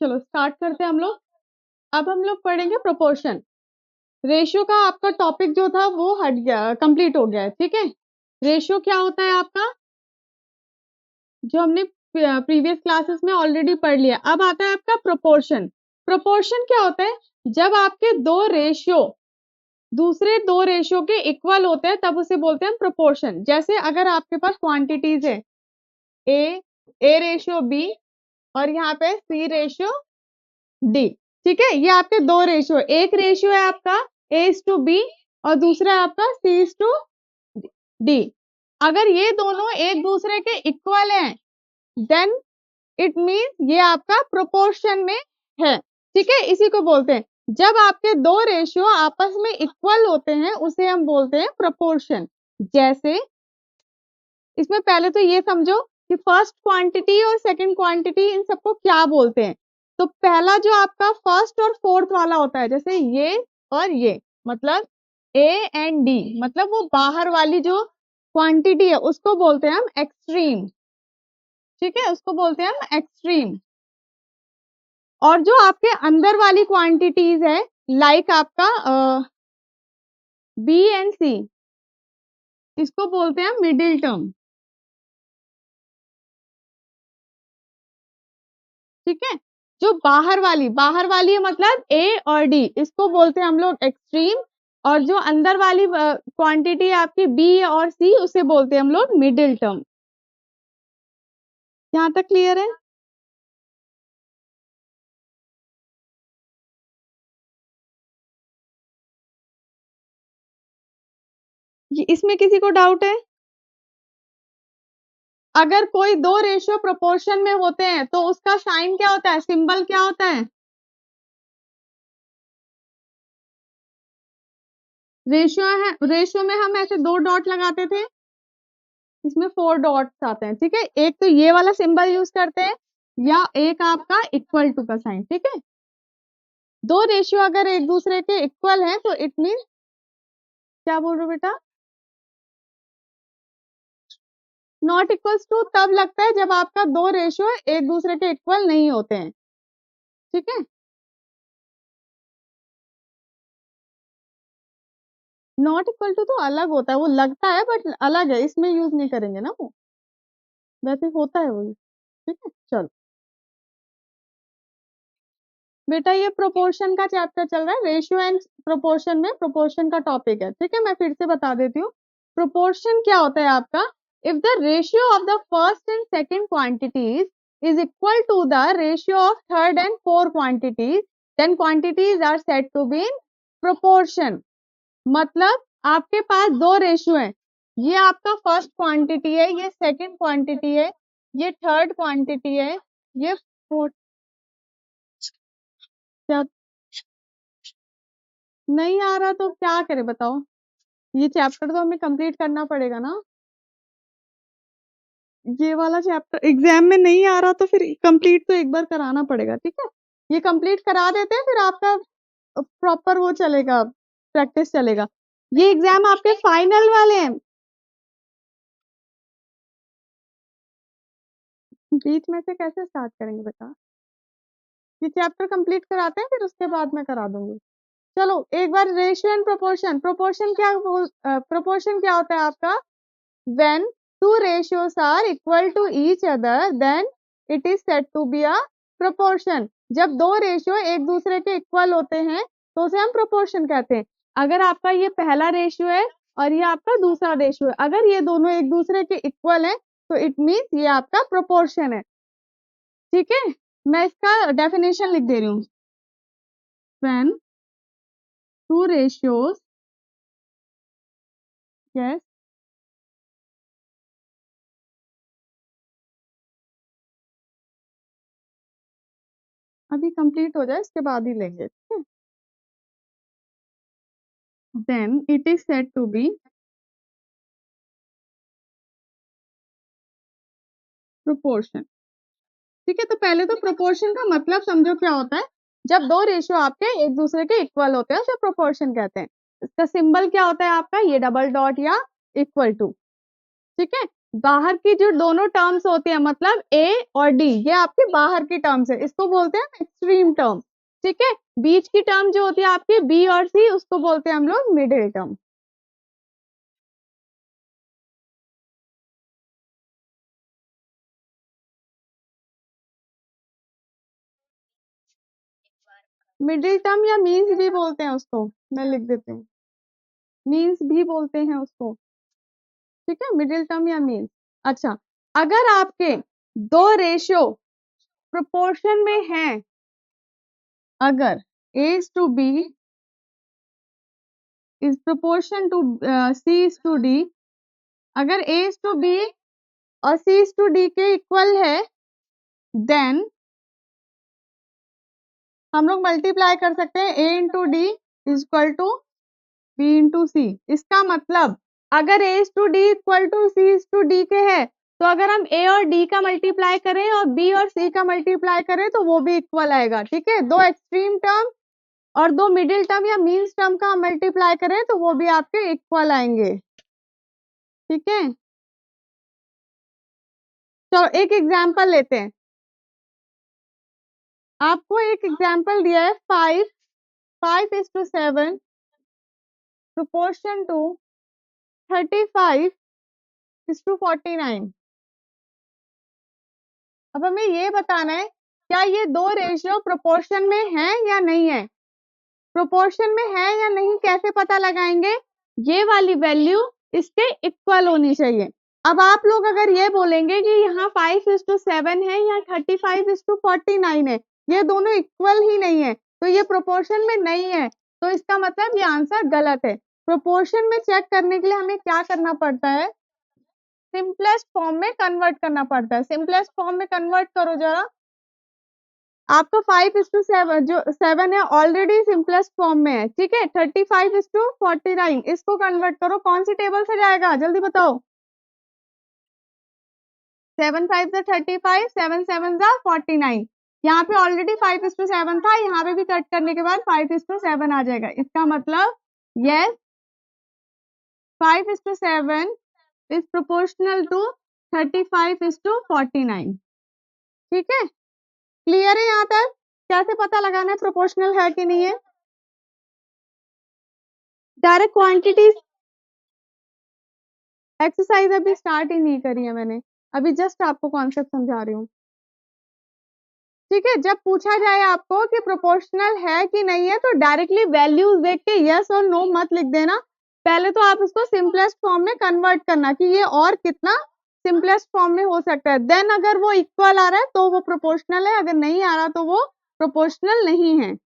चलो स्टार्ट करते हैं हम लोग। अब हम लोग पढ़ेंगे प्रोपोर्शन। रेशियो का आपका टॉपिक जो था वो हट गया, कंप्लीट हो गया है, ठीक है। रेशियो क्या होता है आपका, जो हमने प्रीवियस क्लासेस में ऑलरेडी पढ़ लिया। अब आता है आपका प्रोपोर्शन। प्रोपोर्शन क्या होता है, जब आपके दो रेशियो दूसरे दो रेशियो के इक्वल होते हैं तब उसे बोलते हैं प्रोपोर्शन। जैसे अगर आपके पास क्वांटिटीज है ए रेशियो बी और यहाँ पे सी रेशियो डी, ठीक है। ये आपके दो रेशियो, एक रेशियो है आपका ए इज टू बी और दूसरा है आपका सी इज टू डी। अगर ये दोनों एक दूसरे के इक्वल हैं देन इट मीन्स ये आपका प्रोपोर्शन में है, ठीक है। इसी को बोलते हैं, जब आपके दो रेशियो आपस में इक्वल होते हैं उसे हम बोलते हैं प्रोपोर्शन। जैसे इसमें पहले तो ये समझो कि फर्स्ट क्वांटिटी और सेकंड क्वांटिटी इन सबको क्या बोलते हैं। तो पहला जो आपका फर्स्ट और फोर्थ वाला होता है, जैसे ये और ये, मतलब ए एंड डी, मतलब वो बाहर वाली जो क्वांटिटी है उसको बोलते हैं हम एक्सट्रीम, ठीक है, उसको बोलते हैं हम एक्सट्रीम। और जो आपके अंदर वाली क्वांटिटीज है लाइक आपका बी एंड सी, इसको बोलते हैं मिडिल टर्म, ठीक है। जो बाहर वाली है मतलब ए और डी, इसको बोलते हैं हम लोग एक्सट्रीम। और जो अंदर वाली क्वांटिटी आपकी बी और सी, उसे बोलते हैं हम लोग मिडिल टर्म। यहाँ तक क्लियर है? इसमें किसी को डाउट है? अगर कोई दो रेशियो प्रोपोर्शन में होते हैं तो उसका साइन क्या होता है, सिंबल क्या होता है? रेशियो में हम ऐसे दो डॉट लगाते थे, इसमें 4 डॉट्स आते हैं, ठीक है। एक तो ये वाला सिंबल यूज करते हैं या एक आपका इक्वल टू का साइन, ठीक है। दो रेशियो अगर एक दूसरे के इक्वल हैं तो इट मीन, क्या बोल रहे हो बेटा? नॉट इक्वल्स टू तब लगता है जब आपका दो रेशियो एक दूसरे के इक्वल नहीं होते हैं, ठीक है। नॉट इक्वल टू तो अलग होता है, वो लगता है बट अलग है, इसमें यूज नहीं करेंगे ना वो, वैसे होता है वो, ठीक है। चलो बेटा, ये प्रोपोर्शन का चैप्टर चल रहा है, रेशियो एंड प्रोपोर्शन में प्रोपोर्शन का टॉपिक है, ठीक है। मैं फिर से बता देती हूँ, प्रोपोर्शन क्या होता है आपका, if the ratio of the first and second quantities is equal to the ratio of third and fourth quantities, then quantities are said to be in proportion। मतलब आपके पास दो रेशियो है, ये आपका फर्स्ट क्वांटिटी है, ये सेकंड क्वांटिटी है, ये थर्ड क्वांटिटी है, ये फोर्थ। क्या नहीं आ रहा तो क्या करे बताओ, ये चैप्टर तो हमें कंप्लीट करना पड़ेगा ना। ये वाला चैप्टर एग्जाम में नहीं आ रहा तो फिर कंप्लीट तो एक बार कराना पड़ेगा, ठीक है। ये कंप्लीट करा देते हैं फिर आपका प्रॉपर वो चलेगा, प्रैक्टिस चलेगा। ये एग्जाम आपके फाइनल वाले हैं, बीच में से कैसे स्टार्ट करेंगे बेटा? ये चैप्टर कंप्लीट कराते हैं फिर उसके बाद मैं करा दूंगी। चलो एक बार रेशियो एंड प्रोपोर्शन। प्रोपोर्शन क्या होता है आपका, when two ratios are equal to each other then it is said to be a proportion। जब दो रेशियो एक दूसरे के इक्वल होते हैं तो उसे हम प्रोपोर्शन कहते हैं। अगर आपका ये पहला रेशियो है और ये आपका दूसरा रेशियो है, अगर ये दोनों एक दूसरे के इक्वल है तो इट मीन्स ये आपका प्रोपोर्शन है, ठीक है। मैं इसका डेफिनेशन लिख दे रही हूँ, when two ratios, yes, अभी कंप्लीट हो जाए इसके बाद ही लेंगे, ठीक है। then it is said to be proportion, ठीक है। तो पहले तो प्रोपोर्शन का मतलब समझो क्या होता है, जब दो रेशियो आपके एक दूसरे के इक्वल होते हैं उसे प्रोपोर्शन कहते हैं। इसका सिंबल क्या होता है आपका, ये डबल डॉट या इक्वल टू, ठीक है। बाहर की जो दोनों टर्म्स होती है, मतलब ए और डी, ये आपके बाहर की टर्म्स है, इसको बोलते हैं एक्सट्रीम टर्म। ठीक है, बीच की टर्म जो होती है आपकी बी और सी, उसको बोलते हैं हम लोग मिडिल टर्म। मिडिल टर्म या मीन्स भी बोलते हैं उसको, मैं लिख देती हूँ, मीन्स भी बोलते हैं उसको। ठीक है, मिडिल टर्म या मीन्स। अच्छा, अगर आपके दो रेशियो प्रोपोर्शन में हैं, अगर a is to b is proportion to c is to d, अगर a is to b और c is to d के इक्वल है, देन हम लोग मल्टीप्लाई कर सकते हैं a into D is equal to b into C. इसका मतलब अगर a is to d equal to c is to d के है, तो अगर हम a और d का मल्टीप्लाई करें और b और c का मल्टीप्लाई करें तो वो भी इक्वल आएगा। ठीक है, दो एक्सट्रीम टर्म और दो मिडिल टर्म या मीन्स टर्म का हम मल्टीप्लाई करें तो वो भी आपके इक्वल आएंगे। ठीक है, तो एक एग्जांपल लेते हैं। आपको एक एग्जांपल दिया है 5:7 प्रोपोर्शन टू 35:49। अब हमें ये बताना है क्या ये दो रेशियो प्रोपोर्शन में है या नहीं है। प्रोपोर्शन में है या नहीं कैसे पता लगाएंगे, ये वाली वैल्यू इसके इक्वल होनी चाहिए। अब आप लोग अगर ये बोलेंगे कि यहाँ 5:7 है या 35:49 है, ये दोनों इक्वल ही नहीं है, तो ये प्रोपोर्शन में नहीं है, तो इसका मतलब ये आंसर गलत है। प्रोपोर्शन में चेक करने के लिए हमें क्या करना पड़ता है, सिंपलेस्ट फॉर्म में कन्वर्ट करना पड़ता है। सिंपलेस्ट फॉर्म में कन्वर्ट करो जरा, आपका 5:7 जो 7 है ऑलरेडी सिंपलेस्ट फॉर्म में है। ठीक है, 35:49 इसको कन्वर्ट करो, कौन सी टेबल से जाएगा जल्दी बताओ। 7 5 35, 7 7 49। यहाँ पे ऑलरेडी 5:7 था, यहाँ पे भी कट करने के बाद 5:7 आ जाएगा। इसका मतलब यस 5:7 इज प्रोपोर्शनल टू 35:49। ठीक है, क्लियर है यहाँ तक। कैसे पता लगाना है प्रोपोर्शनल है कि नहीं है। डायरेक्ट क्वांटिटीज एक्सरसाइज अभी स्टार्ट ही नहीं करी है मैंने, अभी जस्ट आपको कॉन्सेप्ट समझा रही हूँ। ठीक है, जब पूछा जाए आपको कि प्रोपोर्शनल है कि नहीं है, तो डायरेक्टली वैल्यूज देख के यस और नो मत लिख देना। पहले तो आप इसको सिंपलेस्ट फॉर्म में कन्वर्ट करना कि ये और कितना सिंपलेस्ट फॉर्म में हो सकता है। देन अगर वो इक्वल आ रहा है तो वो प्रोपोर्शनल है, अगर नहीं आ रहा तो वो प्रोपोर्शनल नहीं है।